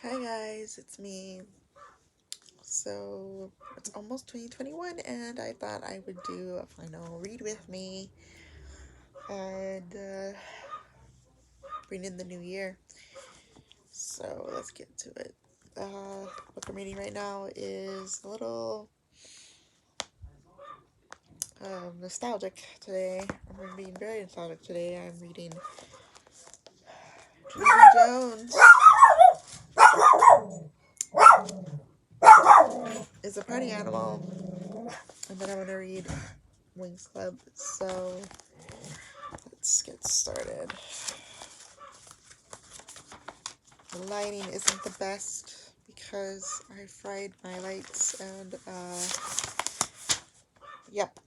Hi guys, it's me. So it's almost 2021 and I thought I would do a final read with me and bring in the new year. So let's get to it. Book I'm reading right now is a little nostalgic today. I'm being very nostalgic today. I'm reading Julie Jones is a party animal, and then I'm going to read Winx Club. So let's get started. The lighting isn't the best because I fried my lights and yep,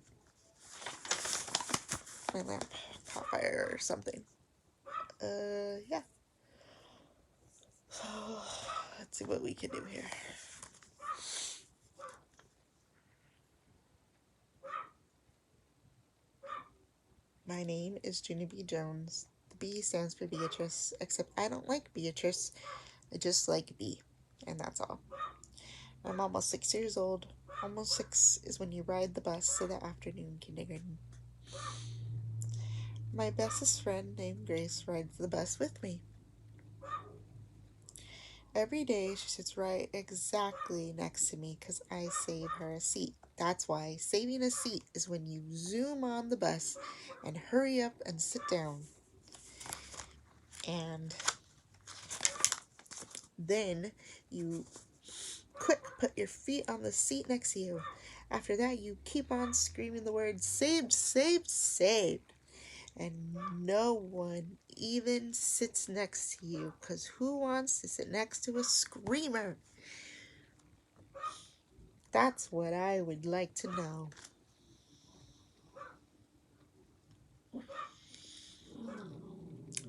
my lamp caught fire or something. Yeah. So let's see what we can do here. My name is Junie B. Jones. The B stands for Beatrice, except I don't like Beatrice. I just like B, and that's all. I'm almost 6 years old. Almost 6 is when you ride the bus to the afternoon kindergarten. My bestest friend named Grace rides the bus with me. Every day she sits right exactly next to me because I save her a seat. That's why saving a seat is when you zoom on the bus and hurry up and sit down. And then you quick put your feet on the seat next to you. After that, you keep on screaming the word saved, saved, saved. And no one even sits next to you because who wants to sit next to a screamer? That's what I would like to know.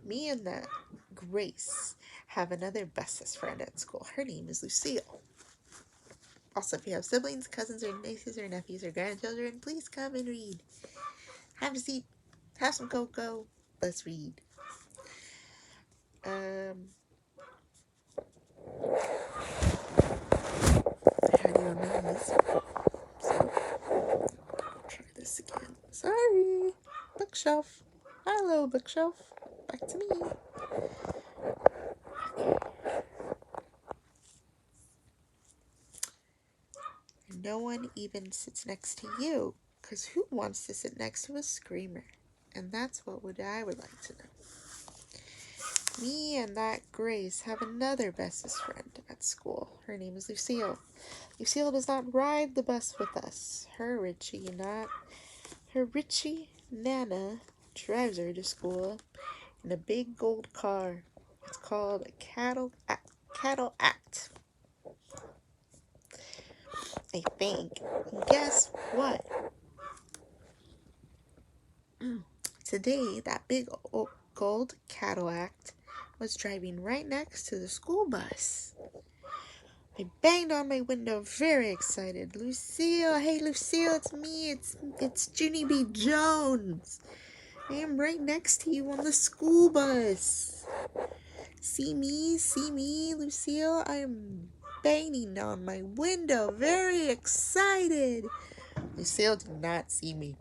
Me and that Grace have another bestest friend at school. Her name is Lucille. Also, if you have siblings, cousins, or nieces, or nephews, or grandchildren, please come and read. Have a seat. Have some cocoa. Let's read. I had you on my knees. So, try this again. Sorry. Bookshelf. Hello, bookshelf. Back to me. No one even sits next to you, because who wants to sit next to a screamer? And that's what I would like to know. Me and that Grace have another bestest friend at school. Her name is Lucille. Lucille does not ride the bus with us. Her Richie Nana drives her to school in a big gold car. It's called a Cadillac, I think. And guess what? Today, that big gold Cadillac was driving right next to the school bus. I banged on my window, very excited. Lucille, hey Lucille, it's me. It's Junie B. Jones. I am right next to you on the school bus. See me, Lucille. I am banging on my window, very excited. Lucille did not see me.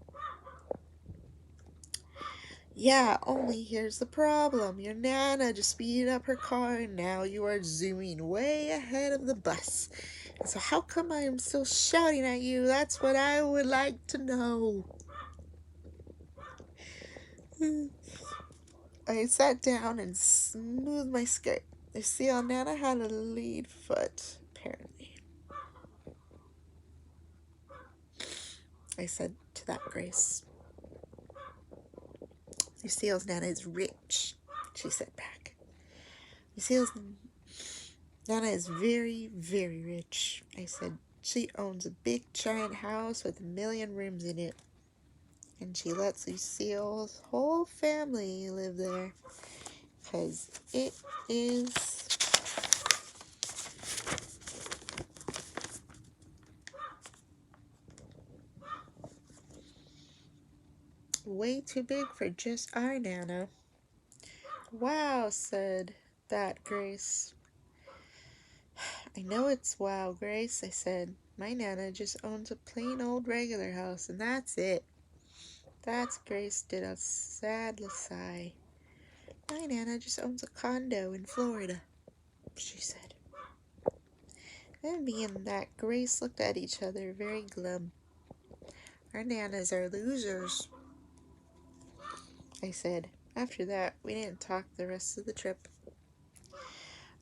Yeah, only here's the problem. Your Nana just speeded up her car and now you are zooming way ahead of the bus. And so how come I am still shouting at you? That's what I would like to know. I sat down and smoothed my skirt. You see, Nana had a lead foot, apparently. I said to that Grace. Lucille's Nana is rich, she said back. Lucille's Nana is very, very rich, I said. She owns a big giant house with 1,000,000 rooms in it. And she lets Lucille's whole family live there. Because it is way too big for just our Nana. Wow, said that Grace. I know it's wow, Grace, I said. My Nana just owns a plain old regular house, and that's it. That's Grace did a sad sigh. My Nana just owns a condo in Florida, she said. Then me and that Grace looked at each other very glum. Our Nanas are losers, I said. After that, we didn't talk the rest of the trip.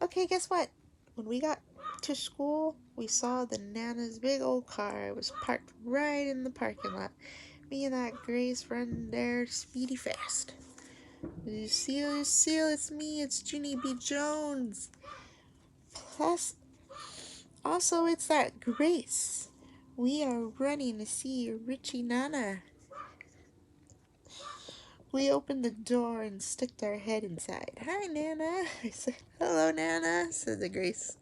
Okay, guess what? When we got to school, we saw the Nana's big old car. It was parked right in the parking lot. Me and that Grace run there speedy fast. Lucille, it's me, it's Junie B. Jones. Plus, also, it's that Grace. We are running to see Richie Nana. We opened the door and sticked our head inside. Hi, Nana. I said, hello, Nana, said the Grace.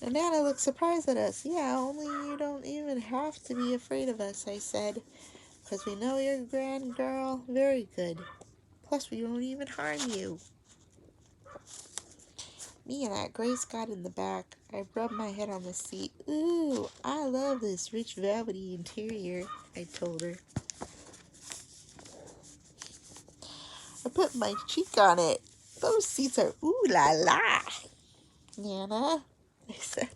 And Nana looked surprised at us. Yeah, only you don't even have to be afraid of us, I said. Because we know you're a grand girl. Very good. Plus, we won't even harm you. Me and that Grace got in the back. I rubbed my head on the seat. Ooh, I love this rich velvety interior, I told her. I put my cheek on it. Those seats are ooh la la, Nana, I said.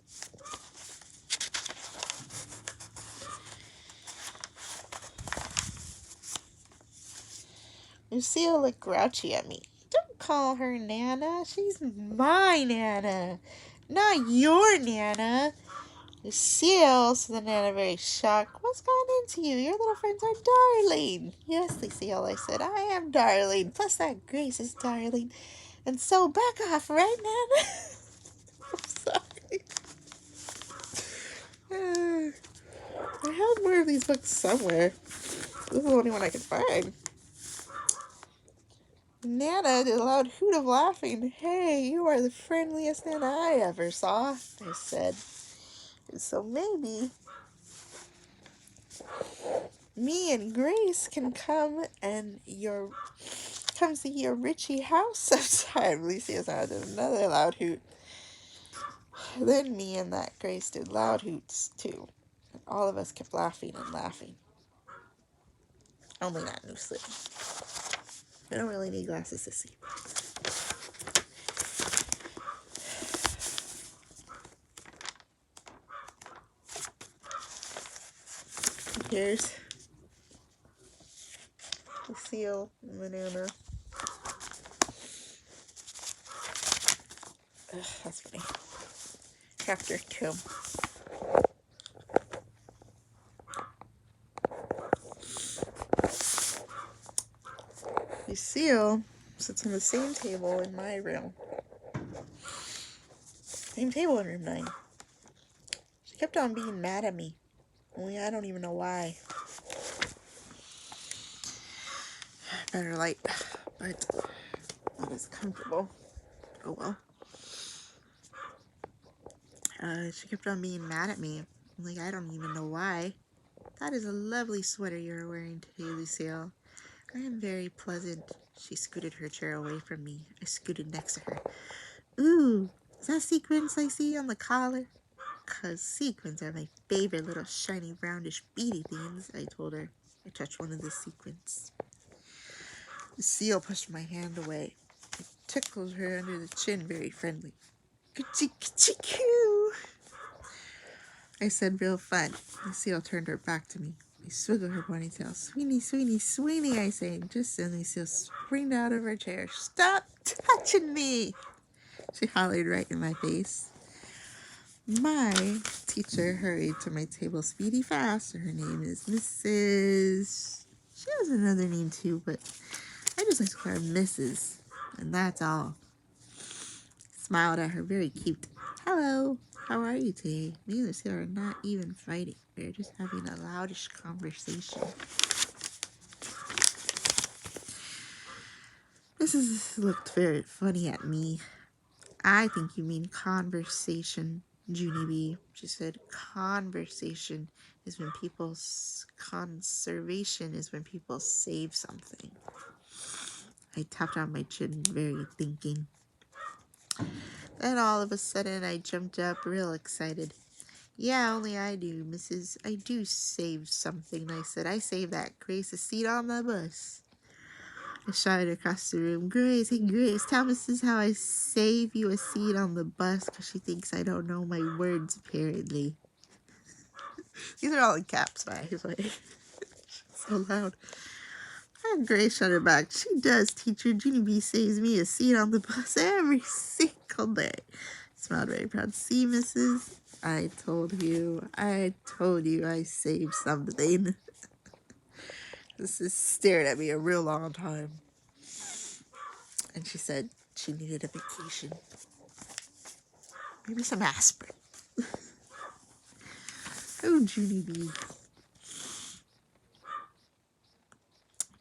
Lucille looked grouchy at me. Don't call her Nana. She's my Nana, not your Nana. Lucille, said the Nana, very shocked. What's gone into you? Your little friends are darling. Yes, Lucille, I said. I am darling. Plus that Grace is darling. And so back off, right, Nana? I'm sorry. I have more of these books somewhere. This is the only one I can find. Nana did a loud hoot of laughing. Hey, you are the friendliest Nana I ever saw, I said. And so maybe me and Grace can come see your Richie house sometime. Lucia sounded another loud hoot. Then me and that Grace did loud hoots too. And all of us kept laughing and laughing. Only not loosely. I don't really need glasses to see. Here's Lucille and Nana. Ugh, that's funny. Chapter 2. Lucille sits on the same table in my room. Same table in room 9. She kept on being mad at me. Only I don't even know why. Better light, but not as comfortable. Oh well. She kept on being mad at me. Like, I don't even know why. That is a lovely sweater you're wearing today, Lucille. I am very pleasant. She scooted her chair away from me. I scooted next to her. Ooh, is that sequins I see on the collar? 'Cause sequins are my favorite little shiny roundish beady things, I told her. I touched one of the sequins. Lucille pushed my hand away. I tickled her under the chin very friendly. Ka-chee-ka-chee-coo, I said, real fun. Lucille turned her back to me. I swiggled her ponytail. Sweeney, Sweeney, Sweeney, I sang. Just then Lucille sprang out of her chair. Stop touching me, she hollered right in my face. My teacher hurried to my table speedy fast. Her name is Mrs. She has another name too, but I just like to call her Mrs. And that's all. Smiled at her, very cute. Hello, how are you today? Me and Lucille are not even fighting. We're just having a loudish conversation. Mrs. looked very funny at me. I think you mean conversation, Junie B. She said, conversation is when conservation is when people save something. I tapped on my chin, very thinking. Then all of a sudden I jumped up real excited. Yeah, only I do, Mrs. I do save something, I said. I saved that Grace a seat on the bus. I shouted across the room, Grace, hey Grace, tell Mrs. how I save you a seat on the bus because she thinks I don't know my words, apparently. These are all in caps, by the way. So loud. And Grace shouted back, she does, teacher. Jeannie B saves me a seat on the bus every single day. I smiled very proud. See, Mrs., I told you I saved something. Mrs. stared at me a real long time. And she said she needed a vacation. Maybe some aspirin. Oh, Junie B.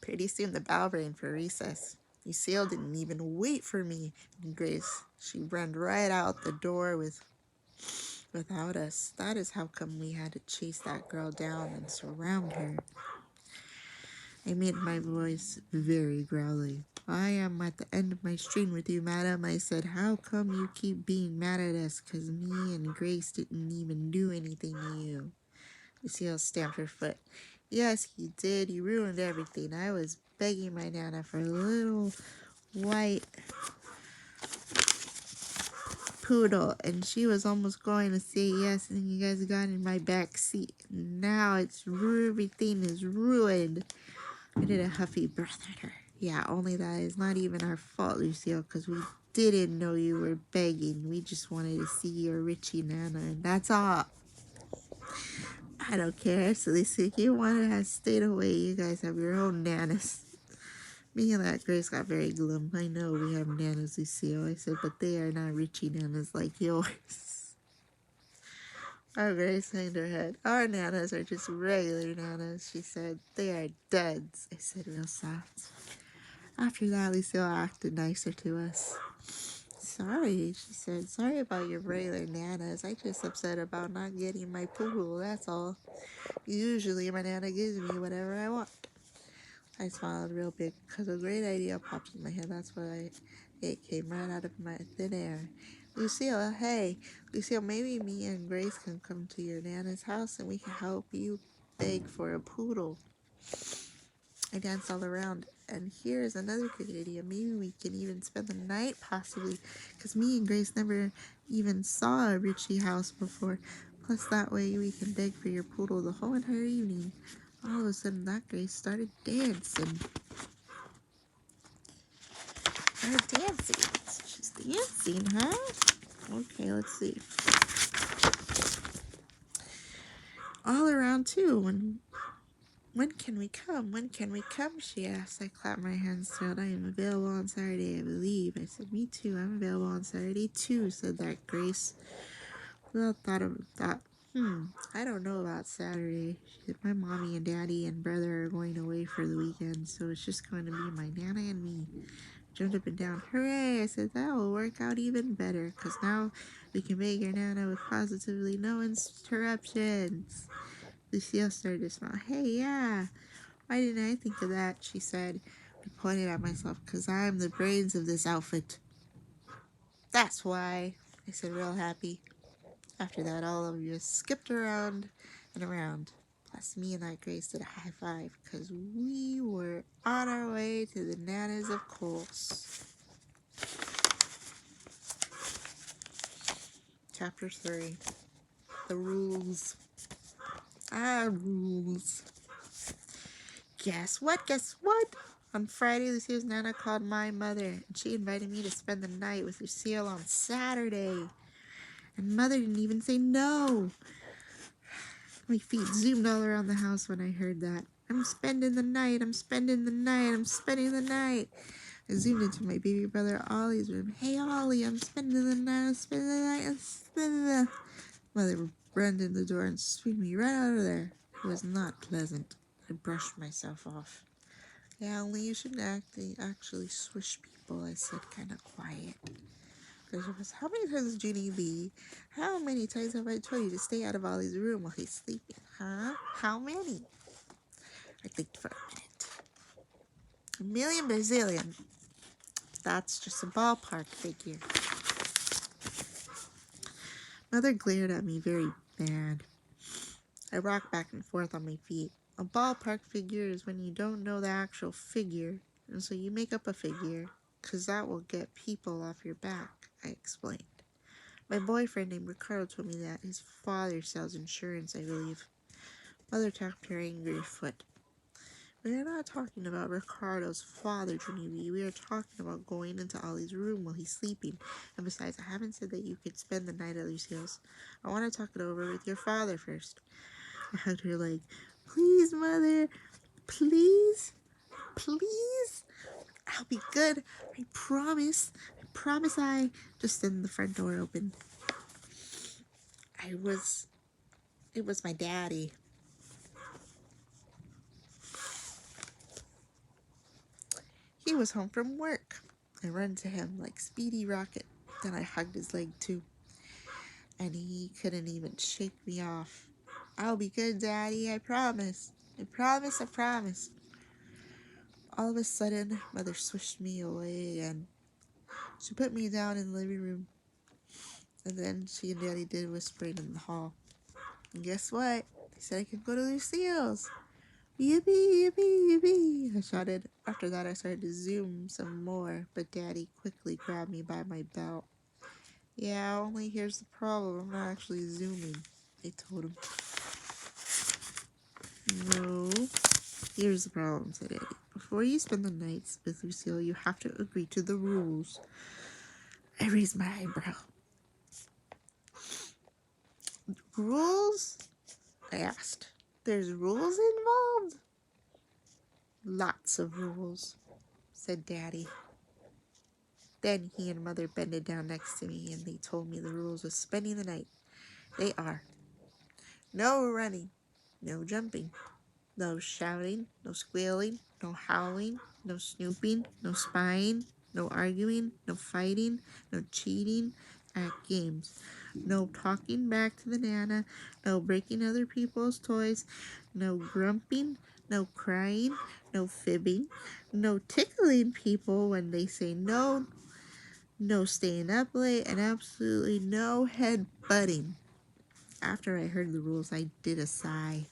Pretty soon the bell rang for recess. Lucille didn't even wait for me and Grace. She ran right out the door without us. That is how come we had to chase that girl down and surround her. I made my voice very growly. I am at the end of my string with you, madam. I said, how come you keep being mad at us? 'Cause me and Grace didn't even do anything to you. Lucille stamped her foot. Yes, you did. You ruined everything. I was begging my Nana for a little white poodle, and she was almost going to say yes, and you guys got in my back seat. Now everything is ruined. I did a huffy breath at her. Yeah, only that is not even our fault, Lucille, because we didn't know you were begging. We just wanted to see your Richie Nana, and that's all. I don't care. So they said, if you wanted to have stayed away, you guys have your own nanas. Me and that Grace got very glum. I know we have nanas, Lucille. I said, but they are not Richie nanas like yours. Our Grace hanged her head. Our nanas are just regular nanas, she said. They are duds, I said real soft. After that, Lucille acted nicer to us. Sorry, she said. Sorry about your regular nanas. I just upset about not getting my poodle, that's all. Usually my Nana gives me whatever I want. I smiled real big because a great idea popped in my head. That's why it came right out of my thin air. Lucille, hey. Lucille, maybe me and Grace can come to your Nana's house and we can help you beg for a poodle. I danced all around. And here's another good idea. Maybe we can even spend the night, possibly. Because me and Grace never even saw a Richie house before. Plus, that way we can beg for your poodle the whole entire evening. All of a sudden, that Grace started dancing. She's dancing, huh? Okay, let's see. All around, too. When can we come? When can we come? She asked. I clapped my hands, thrilled. I am available on Saturday, I believe. I said, me too. I'm available on Saturday, too, said that Grace. Well, thought of that. I don't know about Saturday. She said, my mommy and daddy and brother are going away for the weekend, so it's just going to be my Nana and me. Jumped up and down. Hooray! I said, that will work out even better, because now we can make your Nana with positively no interruptions. Lucille started to smile. Hey, yeah. Why didn't I think of that? She said. I pointed at myself, because I'm the brains of this outfit. That's why, I said, real happy. After that, all of you skipped around and around. Plus, me and that Grace did a high five, because we were on our way to the Nanas, of course. Chapter 3. The rules. Rules. Guess what? On Friday, Lucille's Nana called my mother, and she invited me to spend the night with Lucille on Saturday. And Mother didn't even say no. My feet zoomed all around the house when I heard that. I'm spending the night. I'm spending the night. I'm spending the night. I zoomed into my baby brother Ollie's room. Hey, Ollie, I'm spending the night. I'm spending the night. I'm spending the night. Mother ran in the door and swept me right out of there. It was not pleasant. I brushed myself off. Yeah, only you shouldn't actually swish people, I said, kind of quiet. Was, how many times, Junie B? How many times have I told you to stay out of Ollie's room while he's sleeping, huh? How many? I think for a minute. A million bazillion. That's just a ballpark figure. Mother glared at me very bad. I rocked back and forth on my feet. A ballpark figure is when you don't know the actual figure, and so you make up a figure, 'cause that will get people off your back, I explained. My boyfriend named Ricardo told me that his father sells insurance, I believe. Mother tapped her angry foot. We are not talking about Ricardo's father, Genevieve. We are talking about going into Ollie's room while he's sleeping. And besides, I haven't said that you could spend the night at Lucille's. I want to talk it over with your father first. I hugged her leg. Please, Mother. Please. Please. I'll be good. I promise. I promise I. Just then the front door opened. It was my daddy. He was home from work. I ran to him like Speedy Rocket. Then I hugged his leg too. And he couldn't even shake me off. I'll be good, Daddy, I promise. I promise, I promise. All of a sudden, Mother swished me away again. She put me down in the living room. And then she and Daddy did whispering in the hall. And guess what? They said I could go to Lucille's. Yippee, yippee, yippee, I shouted. After that, I started to zoom some more, but Daddy quickly grabbed me by my belt. Yeah, only here's the problem. I'm not actually zooming, I told him. No, here's the problem, said Eddie. Before you spend the nights with Lucille, you have to agree to the rules. I raised my eyebrow. Rules? I asked. There's rules involved? Lots of rules, said Daddy. Then he and Mother bended down next to me and they told me the rules of spending the night. They are: no running, no jumping, no shouting, no squealing, no howling, no snooping, no spying, no arguing, no fighting, no cheating at games, no talking back to the Nana, no breaking other people's toys, no grumping, no crying, no fibbing, no tickling people when they say no, no staying up late, and absolutely no head-butting. After I heard the rules, I did a sigh.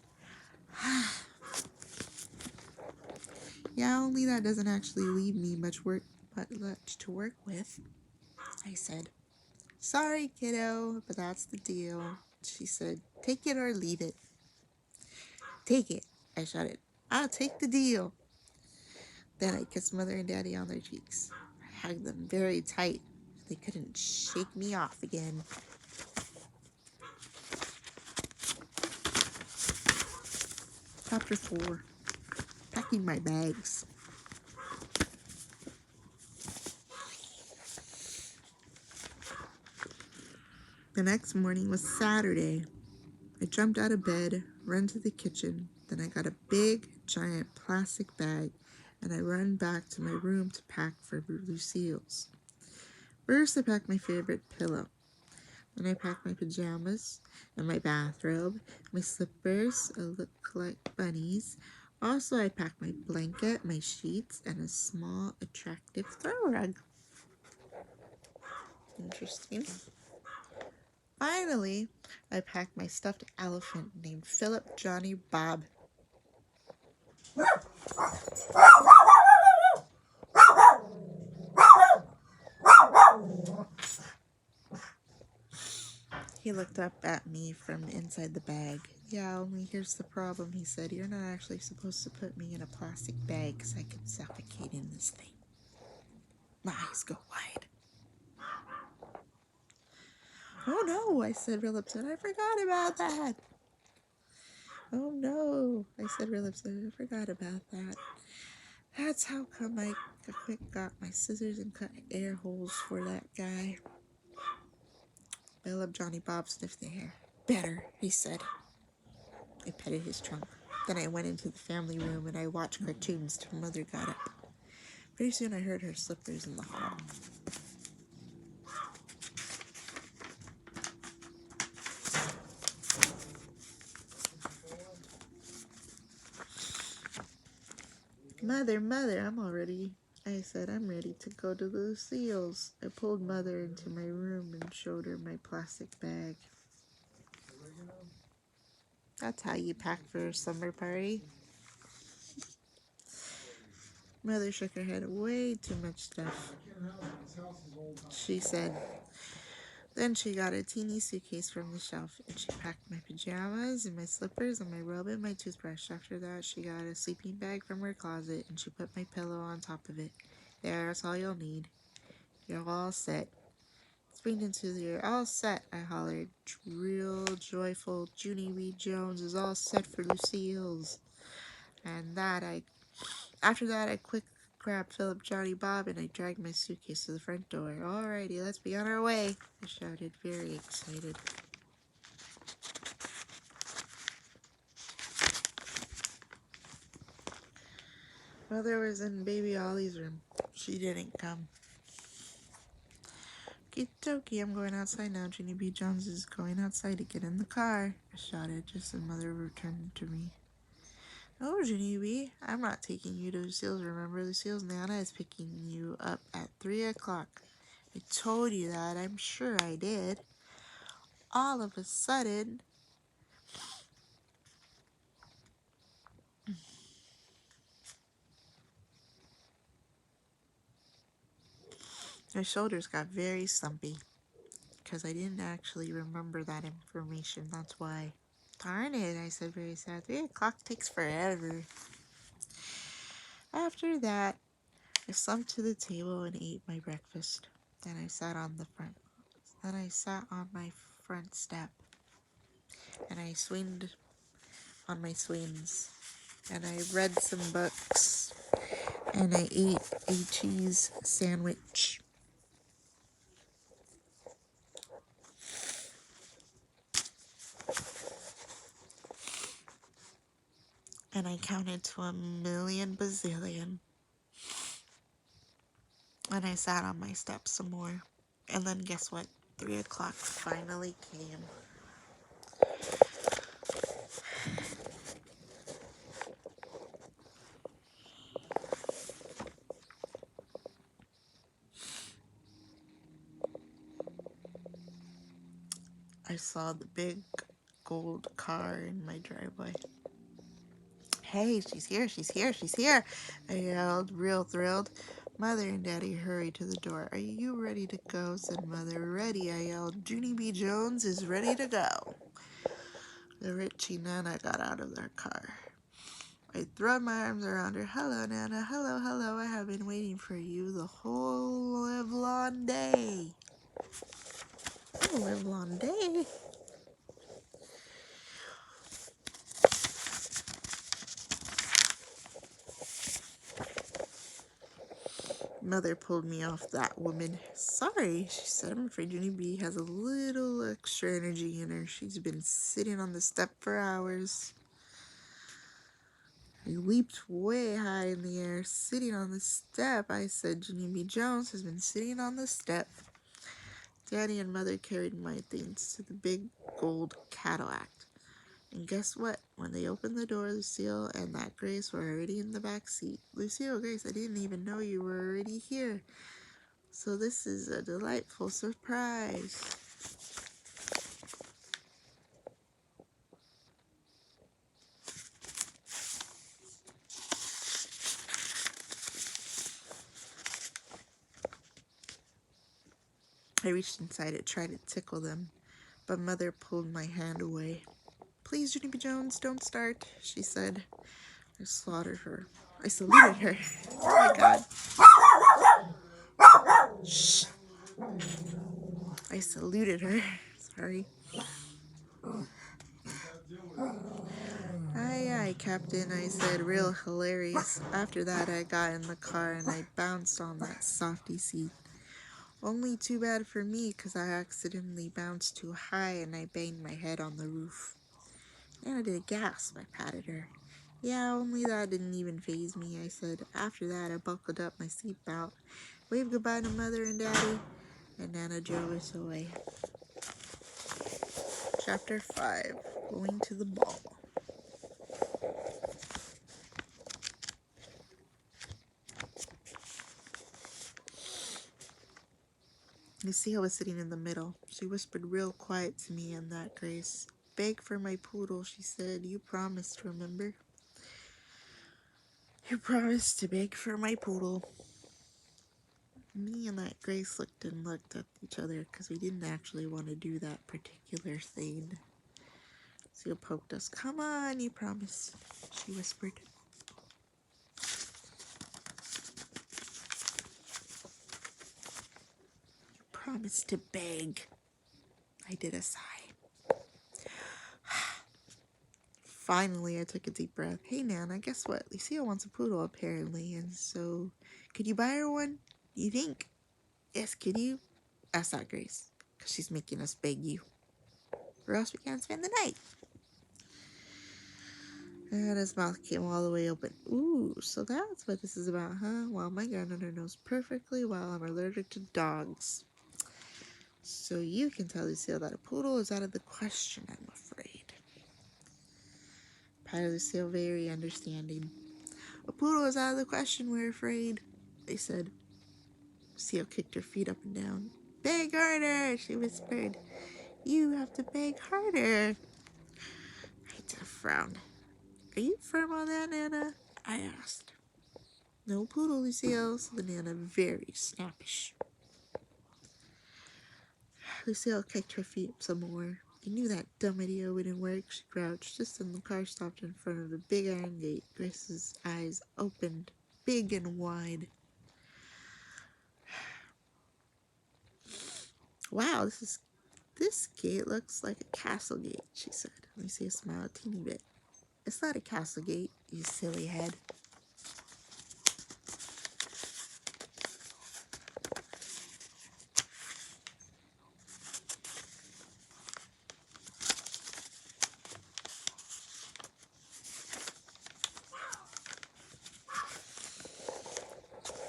Yeah, only that doesn't actually leave me much to work with, I said. Sorry, kiddo, but that's the deal, she said. Take it or leave it. Take it, I shouted. I'll take the deal. Then I kissed Mother and Daddy on their cheeks. I hugged them very tight. They couldn't shake me off again. Chapter 4. Packing my bags. The next morning was Saturday. I jumped out of bed, ran to the kitchen, then I got a big, giant plastic bag, and I ran back to my room to pack for Lucille's. First, I packed my favorite pillow. Then I packed my pajamas and my bathrobe, my slippers that look like bunnies. Also, I packed my blanket, my sheets, and a small, attractive throw rug. Interesting. Finally, I packed my stuffed elephant named Philip Johnny Bob. He looked up at me from inside the bag. Yeah, only here's the problem, he said. You're not actually supposed to put me in a plastic bag because I could suffocate in this thing. My eyes go wide. Oh no, I said real upset. I forgot about that. Oh no, I said real upset. I forgot about that. That's how come I quick got my scissors and cut air holes for that guy. Philip Johnny Bob sniffed the hair. Better, he said. I petted his trunk. Then I went into the family room and I watched cartoons till Mother got up. Pretty soon I heard her slippers in the hall. Mother, I'm already I said, I'm ready to go to the Lucille's. I pulled Mother into my room and showed her my plastic bag. That's how you pack for a summer party. Mother shook her head. Way too much stuff, she said. Then she got a teeny suitcase from the shelf, and she packed my pajamas and my slippers and my robe and my toothbrush. After that, she got a sleeping bag from her closet, and she put my pillow on top of it. That's all you'll need. You're all set. Spring into the You're all set, I hollered. Real joyful Junie B. Jones is all set for Lucille's. After that, I quick grabbed Philip, Johnny, Bob, and I dragged my suitcase to the front door. Alrighty, let's be on our way, I shouted, very excited. Mother was in Baby Ollie's room. She didn't come. Okie I'm going outside now. Junie B. Jones is going outside to get in the car, I shouted just as Mother returned to me. Oh, Junie B, I'm not taking you to Lucille's, remember? Lucille's Nana is picking you up at 3 o'clock. I told you that, I'm sure I did. All of a sudden, my shoulders got very slumpy because I didn't actually remember that information, that's why. Darn it, I said very sad. 3 o'clock takes forever. After that, I slumped to the table and ate my breakfast. Then I sat on my front step and I swinged on my swings and I read some books and I ate a cheese sandwich. And I counted to 1,000,000 bazillion. And I sat on my steps some more. And then guess what? 3 o'clock finally came. I saw the big gold car in my driveway. Hey, she's here, she's here, she's here, I yelled, real thrilled. Mother and Daddy hurried to the door. Are you ready to go? Said Mother. Ready, I yelled. Junie B. Jones is ready to go. The Richie Nana got out of their car. I threw my arms around her. Hello, Nana. Hello, hello. I have been waiting for you the whole livelong day. Oh, livelong day? Mother pulled me off that woman. Sorry, she said. I'm afraid Junie B has a little extra energy in her. She's been sitting on the step for hours. I leaped way high in the air. Sitting on the step, I said. Junie B. Jones has been sitting on the step. Daddy and Mother carried my things to the big gold Cadillac. And guess what? When they opened the door, Lucille and that Grace were already in the back seat. Lucille, Grace, I didn't even know you were already here. So this is a delightful surprise. I reached inside to try to tickle them, but Mother pulled my hand away. Please, Junie B. Jones, don't start, she said. I slaughtered her. I saluted her. Oh my God. Shh. I saluted her. Sorry. Aye, aye, Captain, I said, real hilarious. After that, I got in the car and I bounced on that softy seat. Only too bad for me, 'cause I accidentally bounced too high and I banged my head on the roof. Nana did a gasp. I patted her. Yeah, only that didn't even faze me, I said. After that, I buckled up my seatbelt, waved goodbye to Mother and Daddy, and Nana drove us away. Chapter 5, Going to the Ball. Lucille was sitting in the middle. She whispered real quiet to me and that Grace. Beg for my poodle, she said. You promised, remember? You promised to beg for my poodle. Me and that Grace looked at each other because we didn't actually want to do that particular thing. Lucille poked us. Come on, you promised, she whispered. You promised to beg. I did a sigh. Finally, I took a deep breath. Hey, Nana, guess what? Lucille wants a poodle, apparently, and so... Could you buy her one? You think? Yes, can you? Asked that Grace, because she's making us beg you. Or else we can't spend the night. And his mouth came all the way open. Ooh, so that's what this is about, huh? Well, my granddaughter knows perfectly well I'm allergic to dogs. So you can tell Lucille that a poodle is out of the question, I'm afraid. Patted Lucille very understanding. A poodle is out of the question, we're afraid, they said. Lucille kicked her feet up and down. Beg harder, she whispered. You have to beg harder. I did a frown. Are you firm on that, Nana? I asked. No poodle, Lucille, said the Nana, very snappish. Lucille kicked her feet up some more. I knew that dumb idea wouldn't work, she crouched, just as the car stopped in front of the big iron gate. Grace's eyes opened, big and wide. Wow, this gate looks like a castle gate, she said. Lucille smiled a teeny bit. It's not a castle gate, you silly head.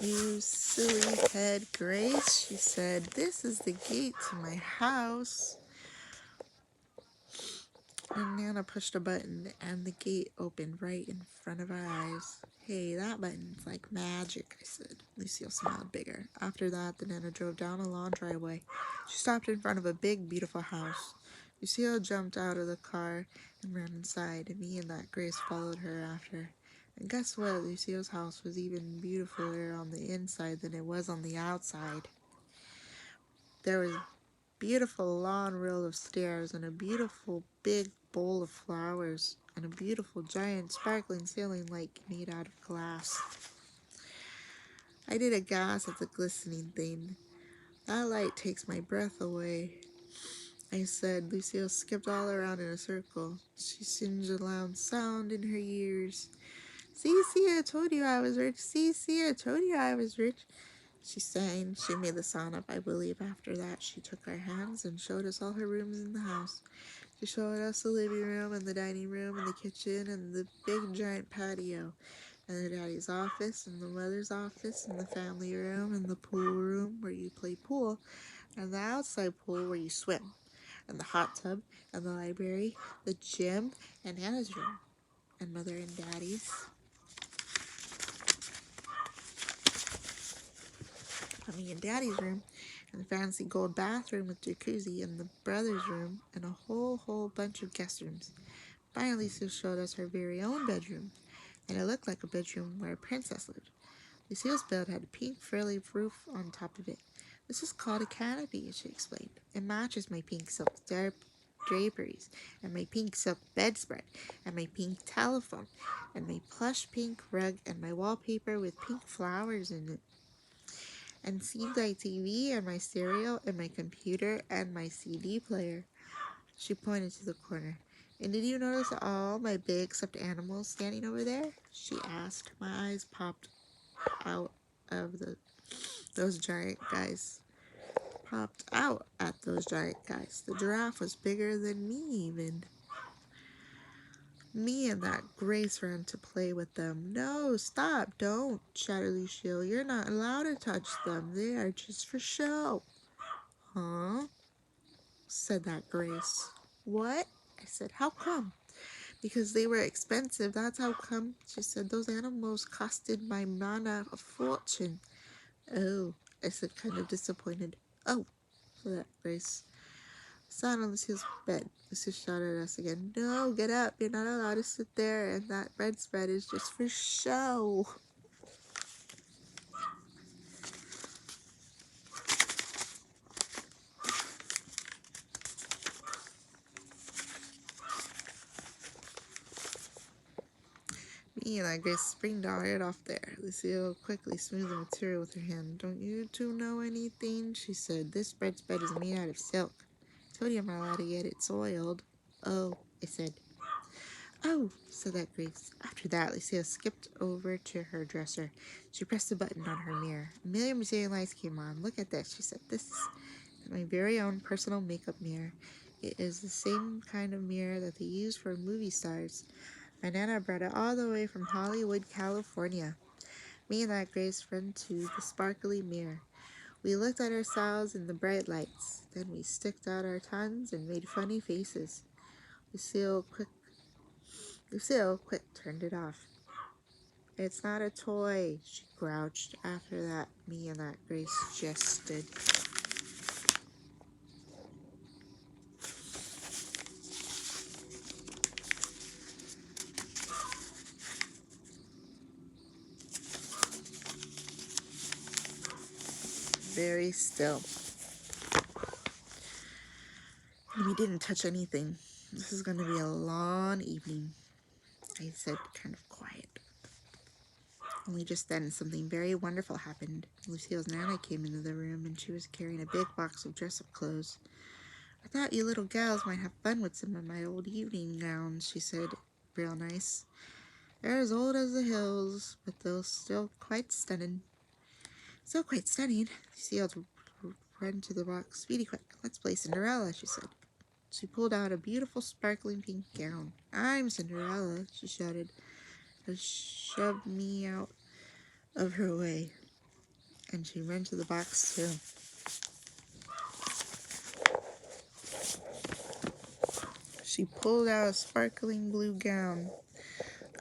You silly head, Grace, she said. This is the gate to my house. And Nana pushed a button, and the gate opened right in front of our eyes. Hey, that button's like magic, I said. Lucille smiled bigger. After that, the Nana drove down a long driveway. She stopped in front of a big, beautiful house. Lucille jumped out of the car and ran inside, and me and that Grace followed her after. And guess what? Lucille's house was even beautifuler on the inside than it was on the outside. There was a beautiful long row of stairs and a beautiful big bowl of flowers and a beautiful giant sparkling ceiling light made out of glass. I did a gasp at the glistening thing. That light takes my breath away, I said. Lucille skipped all around in a circle. She singed a loud sound in her ears. See, I told you I was rich. See, I told you I was rich. She sang. She made the sound up, I believe. After that, she took our hands and showed us all her rooms in the house. She showed us the living room and the dining room and the kitchen and the big giant patio and the daddy's office and the mother's office and the family room and the pool room where you play pool and the outside pool where you swim and the hot tub and the library, the gym, and Anna's room and mother and daddy's. Mommy and Daddy's room, and the fancy gold bathroom with jacuzzi, and the brother's room, and a whole bunch of guest rooms. Finally, Sue showed us her very own bedroom, and it looked like a bedroom where a princess lived. Lucille's bed had a pink frilly roof on top of it. This is called a canopy, she explained. It matches my pink silk draperies, and my pink silk bedspread, and my pink telephone, and my plush pink rug, and my wallpaper with pink flowers in it. And see my TV and my stereo and my computer and my CD player. She pointed to the corner. And did you notice all my big stuffed animals standing over there? She asked. My eyes popped out of those giant guys. Popped out at those giant guys. The giraffe was bigger than me even. Me and that Grace ran to play with them. No, stop, don't, shouted Lucille. You're not allowed to touch them. They are just for show. Huh? Said that Grace. What? I said, how come? Because they were expensive, that's how come. She said, those animals costed my nana a fortune. Oh, I said, kind of disappointed. Oh, said that Grace. Sat on Lucille's bed. Lucille shouted at us again. No, get up. You're not allowed to sit there, and that red spread is just for show. Me and I Grace spring darted off there. Lucille quickly smoothed the material with her hand. Don't you two know anything? She said. This red spread is made out of silk. I told you I'm not allowed to get it soiled. Oh, I said. Oh, said that Grace. After that, Lucille skipped over to her dresser. She pressed a button on her mirror. A million lights came on. Look at this, she said. This is my very own personal makeup mirror. It is the same kind of mirror that they use for movie stars. My Nana brought it all the way from Hollywood, California. Me and that Grace ran to the sparkly mirror. We looked at ourselves in the bright lights. Then we sticked out our tongues and made funny faces. Lucille quick turned it off. It's not a toy, she grouched. After that, me and that Grace jested. Very still. We didn't touch anything. This is going to be a long evening, I said, kind of quiet. Only just then, something very wonderful happened. Lucille's Nana came into the room, and she was carrying a big box of dress-up clothes. I thought you little gals might have fun with some of my old evening gowns, she said, real nice. They're as old as the hills, but they're still quite stunning. Still quite stunning. Lucille ran to the box. Speedy quick, let's play Cinderella, she said. She pulled out a beautiful sparkling pink gown. I'm Cinderella, she shouted, and shoved me out of her way. And she ran to the box too. She pulled out a sparkling blue gown.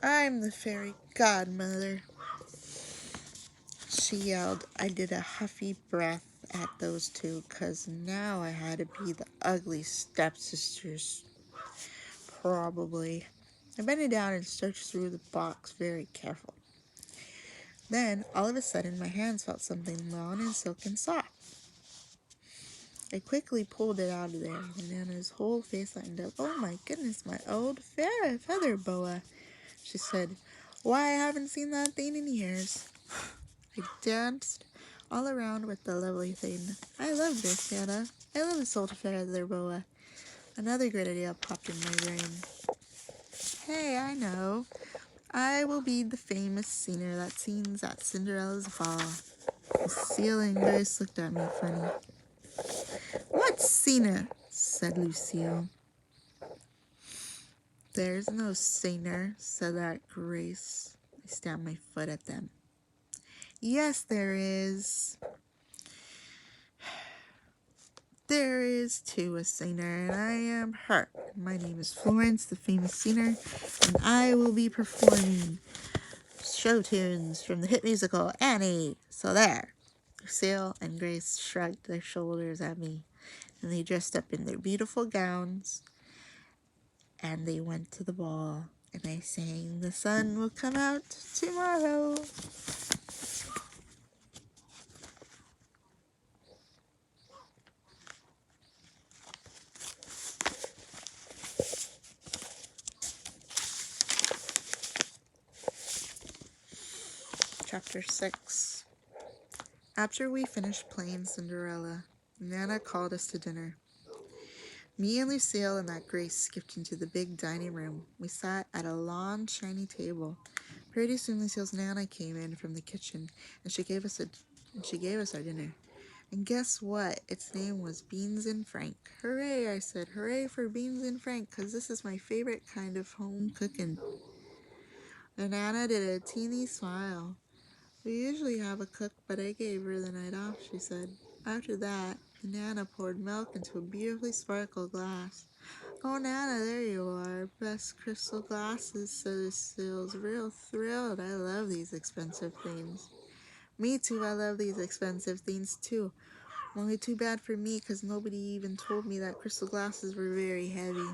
I'm the fairy godmother, she yelled. I did a huffy breath at those two, 'cause now I had to be the ugly stepsisters. Probably. I bent down and searched through the box very careful. Then, all of a sudden, my hands felt something long and silken soft. I quickly pulled it out of there, and Nana's whole face lightened up. Oh my goodness, my old feather boa, she said. Why, I haven't seen that thing in years. I danced all around with the lovely thing. I love this, Nana. I love this old feather boa. Another great idea popped in my brain. Hey, I know. I will be the famous singer that sings at Cinderella's ball. Lucille and Grace looked at me funny. What singer? Said Lucille. There's no singer, said that Grace. I stamped my foot at them. Yes, there is. There is too a singer, and I am her. My name is Florence, the famous singer, and I will be performing show tunes from the hit musical Annie. So there. Lucille and Grace shrugged their shoulders at me, and they dressed up in their beautiful gowns, and they went to the ball, and I sang, "The sun will come out tomorrow." Chapter 6. After we finished playing Cinderella, Nana called us to dinner. Me and Lucille and that Grace skipped into the big dining room. We sat at a long, shiny table. Pretty soon Lucille's Nana came in from the kitchen, and she gave us our dinner. And guess what? Its name was Beans and Frank. Hooray, I said. Hooray for Beans and Frank, 'cause this is my favorite kind of home cooking. And Nana did a teeny smile. We usually have a cook, but I gave her the night off, she said. After that, Nana poured milk into a beautifully sparkle glass. Oh, Nana, there you are. Best crystal glasses, said Lucille's real thrilled. I love these expensive things. Me too, I love these expensive things too. Only too bad for me because nobody even told me that crystal glasses were very heavy.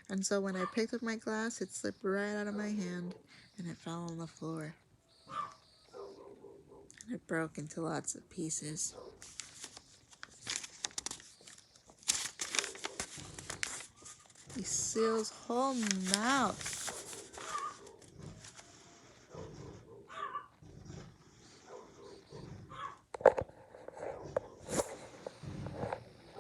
And so when I picked up my glass, it slipped right out of my hand and it fell on the floor. And it broke into lots of pieces. Lucille's whole mouth